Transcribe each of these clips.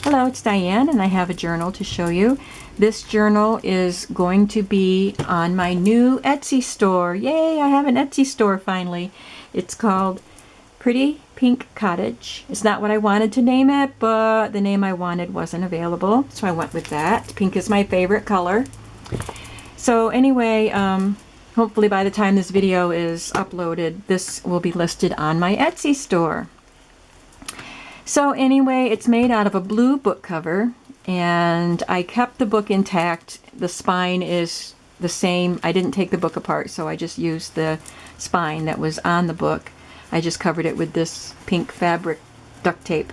Hello, it's Diane, and I have a journal to show you. This journal is going to be on my new Etsy store. Yay, I have an Etsy store finally. It's called Pretty Pink Cottage. It's not what I wanted to name it, but the name I wanted wasn't available, so I went with that. Pink is my favorite color. So anyway, hopefully by the time this video is uploaded, this will be listed on my Etsy store. So anyway, it's made out of a blue book cover, and I kept the book intact. The spine is the same. I didn't take the book apart, so I just used the spine that was on the book. I just covered it with this pink fabric duct tape.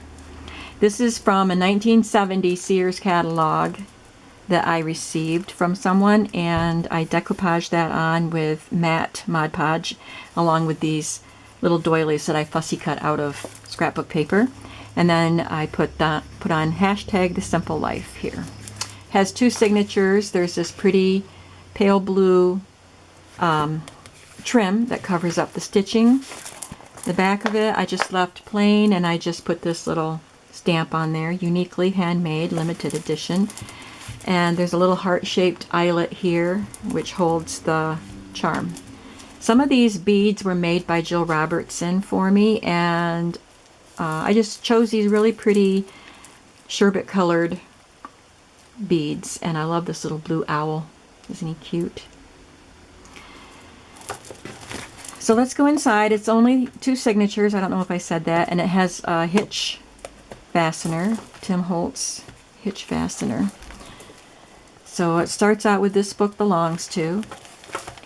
This is from a 1970 Sears catalog that I received from someone, and I decoupaged that on with matte Mod Podge, along with these little doilies that I fussy cut out of scrapbook paper. And then I put on hashtag the simple life here. Has two signatures. There's this pretty pale blue trim that covers up the stitching. The back of it I just left plain, and I just put this little stamp on there, uniquely handmade, limited edition. And there's a little heart-shaped eyelet here which holds the charm. Some of these beads were made by Jill Robertson for me, and I just chose these really pretty sherbet colored beads, and I love this little blue owl. Isn't he cute? So let's go inside. It's only two signatures. I don't know if I said that. And it has a hitch fastener, Tim Holtz hitch fastener. So it starts out with This Book Belongs To,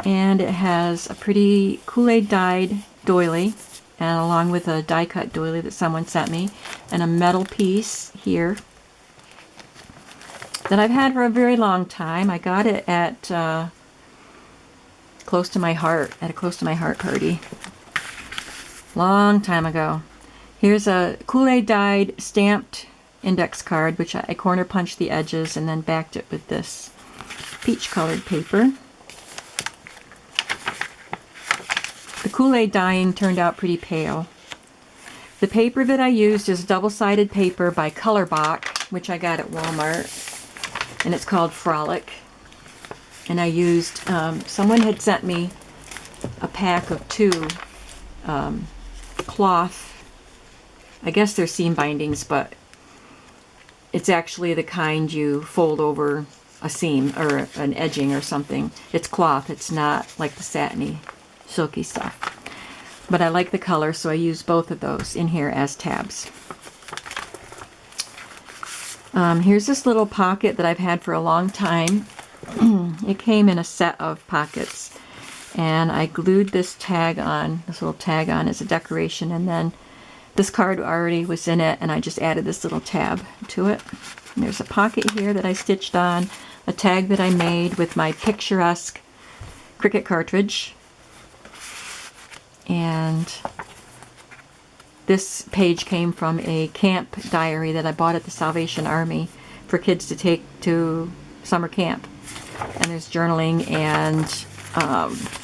and it has a pretty Kool-Aid dyed doily, and along with a die cut doily that someone sent me, and a metal piece here that I've had for a very long time. I got it at Close to My Heart, at a Close to My Heart party long time ago. Here's a Kool-Aid dyed stamped index card, which I corner punched the edges and then backed it with this peach colored paper. The Kool-Aid dyeing turned out pretty pale. The paper that I used is double-sided paper by Colorbach, which I got at Walmart, and it's called Frolic. And I used, someone had sent me a pack of two cloth, I guess they're seam bindings, but it's actually the kind you fold over a seam or an edging or something. It's cloth, it's not like the satiny silky stuff. But I like the color, so I use both of those in here as tabs. Here's this little pocket that I've had for a long time. It came in a set of pockets, and I glued this tag on, this little tag on as a decoration, and then this card already was in it, and I just added this little tab to it. And there's a pocket here that I stitched on, a tag that I made with my picturesque Cricut cartridge. And this page came from a camp diary that I bought at the Salvation Army for kids to take to summer camp. And there's journaling and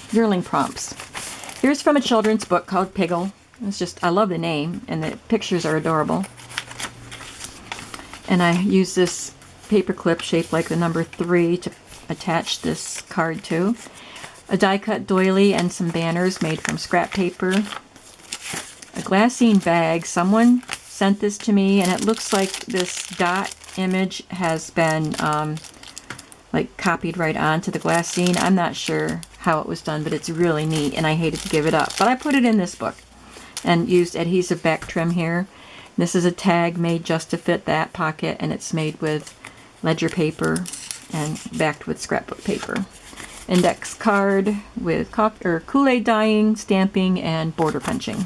journaling prompts. Here's from a children's book called Piggle. It's just, I love the name, and the pictures are adorable. And I use this paper clip shaped like the number 3 to attach this card to. A die-cut doily and some banners made from scrap paper. A glassine bag. Someone sent this to me, and it looks like this dot image has been like copied right onto the glassine. I'm not sure how it was done, but it's really neat, and I hated to give it up. But I put it in this book and used adhesive back trim here. This is a tag made just to fit that pocket, and it's made with ledger paper and backed with scrapbook paper. Index card with Kool-Aid dyeing, stamping, and border punching.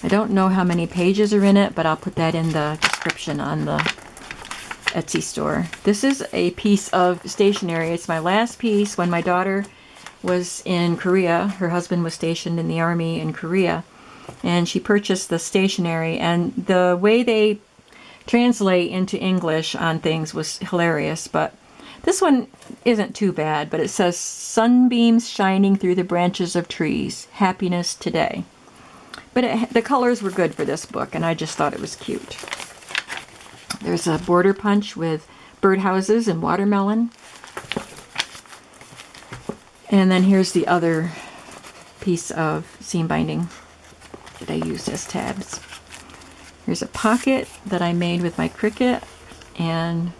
I don't know how many pages are in it, but I'll put that in the description on the Etsy store. This is a piece of stationery. It's my last piece. When my daughter was in Korea, her husband was stationed in the army in Korea, and she purchased the stationery, and the way they translate into English on things was hilarious, but this one isn't too bad. But it says, "Sunbeams shining through the branches of trees, happiness today. But the colors were good for this book, and I just thought it was cute. There's a border punch with birdhouses and watermelon. And then here's the other piece of seam binding that I used as tabs. Here's a pocket that I made with my Cricut and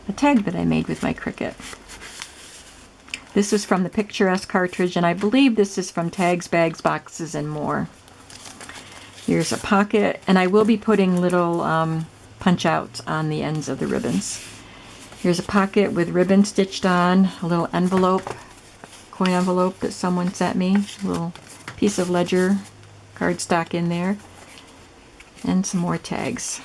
a tag that I made with my Cricut. This was from the Picturesque cartridge, and I believe this is from Tags, Bags, Boxes, and More. Here's a pocket, and I will be putting little punch outs on the ends of the ribbons. Here's a pocket with ribbon stitched on, a little envelope, coin envelope that someone sent me, a little piece of ledger cardstock in there, and some more tags.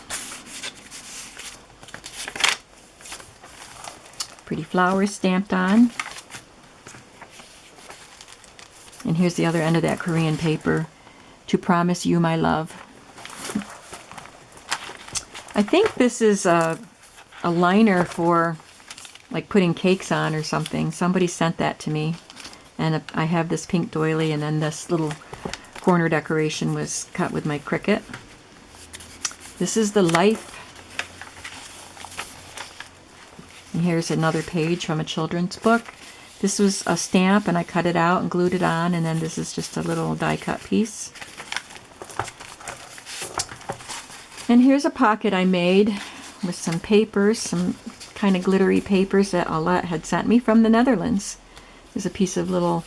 Pretty flowers stamped on. And here's the other end of that Korean paper. To promise you my love. I think this is a liner for like putting cakes on or something. Somebody sent that to me. And I have this pink doily, and then this little corner decoration was cut with my Cricut. This is the life. And here's another page from a children's book. This was a stamp, and I cut it out and glued it on, and then this is just a little die cut piece. And here's a pocket I made with some papers, some kind of glittery papers that Alette had sent me from the Netherlands. There's a piece of little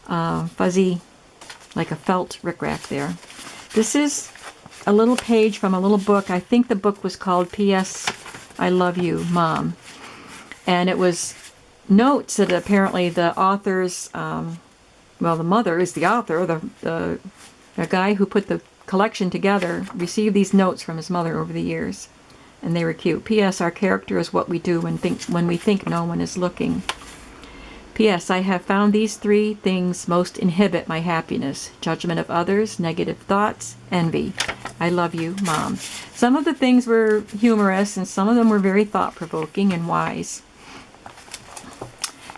fuzzy, like a felt rickrack there. This is a little page from a little book. I think the book was called P.S. I Love You, Mom. And it was notes that apparently the author's, well, the mother is the author, the guy who put the collection together received these notes from his mother over the years. And they were cute. P.S. Our character is what we do when we think no one is looking. P.S. I have found these 3 things most inhibit my happiness. Judgment of others, negative thoughts, envy. I love you, Mom. Some of the things were humorous, and some of them were very thought-provoking and wise.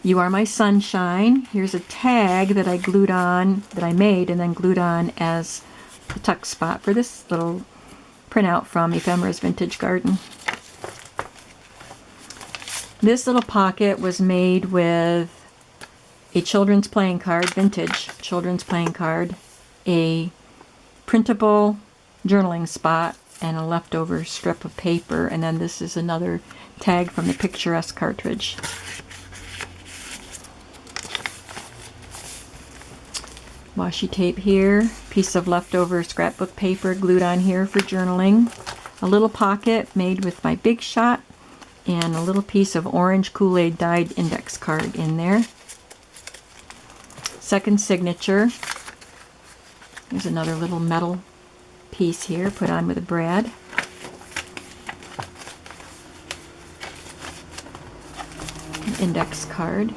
You are my sunshine. Here's a tag that I glued on, that I made and then glued on as a tuck spot for this little printout from Ephemera's Vintage Garden. This little pocket was made with a children's playing card, vintage children's playing card, a printable journaling spot, and a leftover strip of paper. And then this is another tag from the Picturesque cartridge. Washi tape here, piece of leftover scrapbook paper glued on here for journaling, a little pocket made with my Big Shot, and a little piece of orange Kool-Aid dyed index card in there. Second signature. There's another little metal piece here put on with a brad. An index card.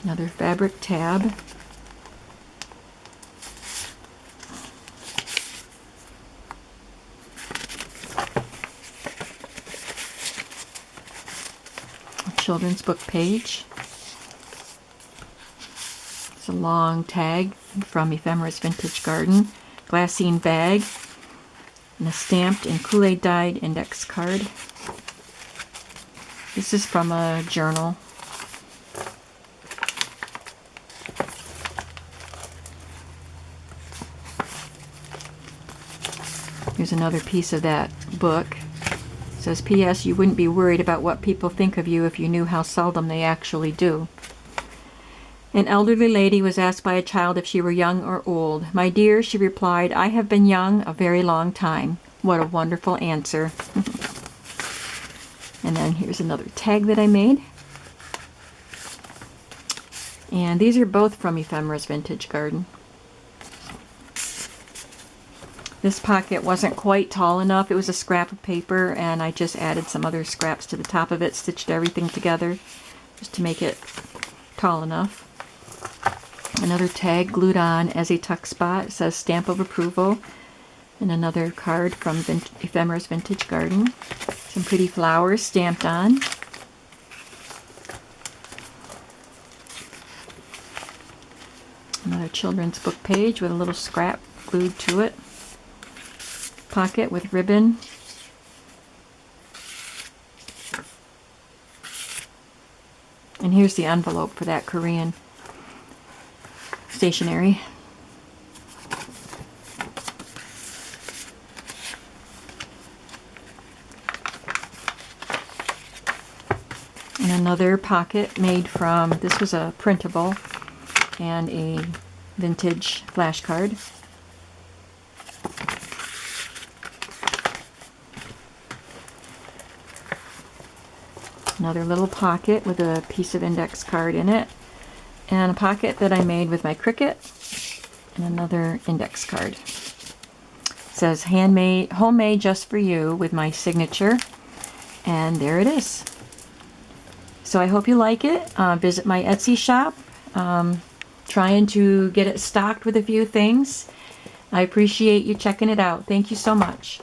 Another fabric tab. A children's book page. It's a long tag from Ephemera's Vintage Garden. Glassine bag. And a stamped and Kool-Aid dyed index card. This is from a journal. Here's another piece of that book. It says, P.S. You wouldn't be worried about what people think of you if you knew how seldom they actually do. An elderly lady was asked by a child if she were young or old. My dear, she replied, I have been young a very long time. What a wonderful answer. And then here's another tag that I made. And these are both from Ephemera's Vintage Garden. This pocket wasn't quite tall enough. It was a scrap of paper, and I just added some other scraps to the top of it, stitched everything together just to make it tall enough. Another tag glued on as a tuck spot. It says stamp of approval. And another card from Ephemera's Vintage Garden. Some pretty flowers stamped on. Another children's book page with a little scrap glued to it. Pocket with ribbon. And here's the envelope for that Korean stationery. And another pocket made from, this was a printable and a vintage flashcard. Another little pocket with a piece of index card in it. And a pocket that I made with my Cricut. And another index card. It says handmade, homemade just for you with my signature. And there it is. So I hope you like it. Visit my Etsy shop. Trying to get it stocked with a few things. I appreciate you checking it out. Thank you so much.